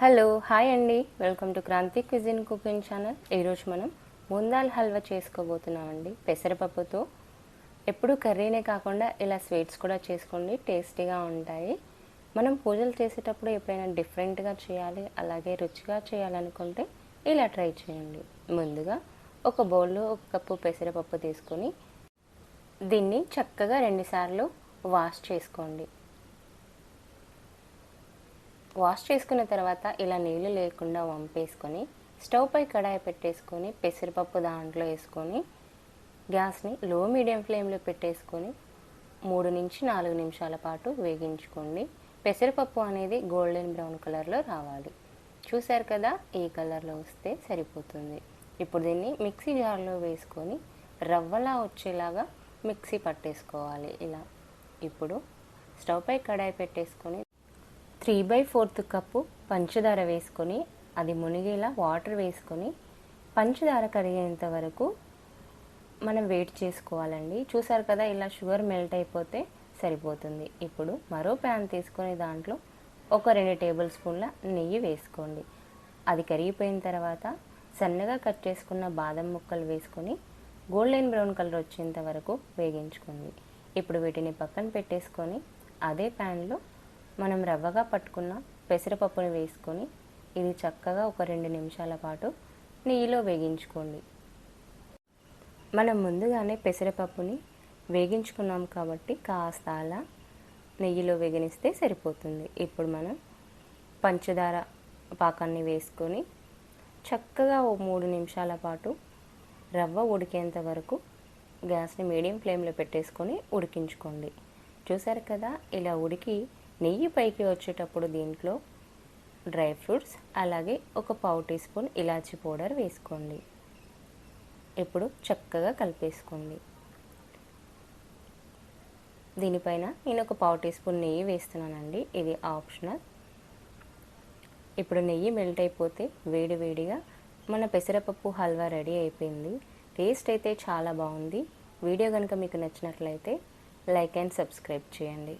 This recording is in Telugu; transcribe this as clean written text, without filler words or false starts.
హలో హాయ్ అండి, welcome to Kranti cuisine cooking channel. ఈరోజు మనం ముందాల్ హల్వా చేసుకోబోతున్నామండి పెసరపప్పుతో. ఎప్పుడు కర్రీనే కాకుండా ఇలా స్వీట్స్ కూడా చేసుకోండి, టేస్టీగా ఉంటాయి. మనం పూజలు చేసేటప్పుడు ఎప్పుడైనా డిఫరెంట్గా చేయాలి, అలాగే రుచిగా చేయాలనుకుంటే ఇలా ట్రై చేయండి. ముందుగా ఒక బౌల్లో 1 కప్పు పెసరపప్పు తీసుకొని దీన్ని చక్కగా 2 సార్లు వాష్ చేసుకోండి. వాష్ చేసుకున్న తర్వాత ఇలా నీళ్ళు లేకుండా వంపేసుకొని స్టవ్ పై కడాయి పెట్టేసుకొని పెసరపప్పు దాంట్లో వేసుకొని గ్యాస్ని లో మీడియం ఫ్లేమ్లో పెట్టేసుకొని 3 నుంచి 4 నిమిషాల పాటు వేగించుకోండి. పెసరపప్పు అనేది గోల్డెన్ బ్రౌన్ కలర్లో రావాలి. చూశారు కదా, ఈ కలర్లో వస్తే సరిపోతుంది. ఇప్పుడు దీన్ని మిక్సీ జార్లో వేసుకొని రవ్వలా వచ్చేలాగా మిక్సీ పట్టేసుకోవాలి ఇలా. ఇప్పుడు స్టవ్ పై కడాయి పెట్టేసుకొని 3/4 కప్పు పంచదార వేసుకొని అది మునిగేలా వాటర్ వేసుకొని పంచదార కరిగేంత వరకు మనం వెయిట్ చేసుకోవాలండి. చూసారు కదా, ఇలా షుగర్ మెల్ట్ అయిపోతే సరిపోతుంది. ఇప్పుడు మరో ప్యాన్ తీసుకొని దాంట్లో ఒక 2 టేబుల్ స్పూన్ల నెయ్యి వేసుకోండి. అది కరిగిపోయిన తర్వాత సన్నగా కట్ చేసుకున్న బాదం ముక్కలు వేసుకొని గోల్డెన్ బ్రౌన్ కలర్ వచ్చేంత వరకు వేగించుకోండి. ఇప్పుడు వీటిని పక్కన పెట్టేసుకొని అదే ప్యాన్లో మనం రవ్వగా పట్టుకున్న పెసరపప్పుని వేసుకొని ఇది చక్కగా ఒక 2 నిమిషాల పాటు నెయ్యిలో వేగించుకోండి. మనం ముందుగానే పెసరపప్పుని వేగించుకున్నాం కాబట్టి కాస్త అలా నెయ్యిలో వేగనిస్తే సరిపోతుంది. ఇప్పుడు మనం పంచదార పాకాన్ని వేసుకొని చక్కగా ఓ 3 నిమిషాల పాటు రవ్వ ఉడికేంత వరకు గ్యాస్ని మీడియం ఫ్లేమ్లో పెట్టేసుకొని ఉడికించుకోండి. చూసారు కదా, ఇలా ఉడికి నెయ్యి పైకి వచ్చేటప్పుడు దీంట్లో డ్రై ఫ్రూట్స్ అలాగే ఒక పావు టీ స్పూన్ ఇలాచీ పౌడర్ వేసుకోండి. ఇప్పుడు చక్కగా కలిపేసుకోండి. దీనిపైన నేను ఒక పావు టీ స్పూన్ నెయ్యి వేస్తున్నానండి, ఇది ఆప్షనల్. ఇప్పుడు నెయ్యి మెల్ట్ అయిపోతే వేడివేడిగా మన పెసరపప్పు హల్వా రెడీ అయిపోయింది. టేస్ట్ అయితే చాలా బాగుంది. వీడియో కనుక మీకు నచ్చినట్లయితే లైక్ అండ్ సబ్స్క్రైబ్ చేయండి.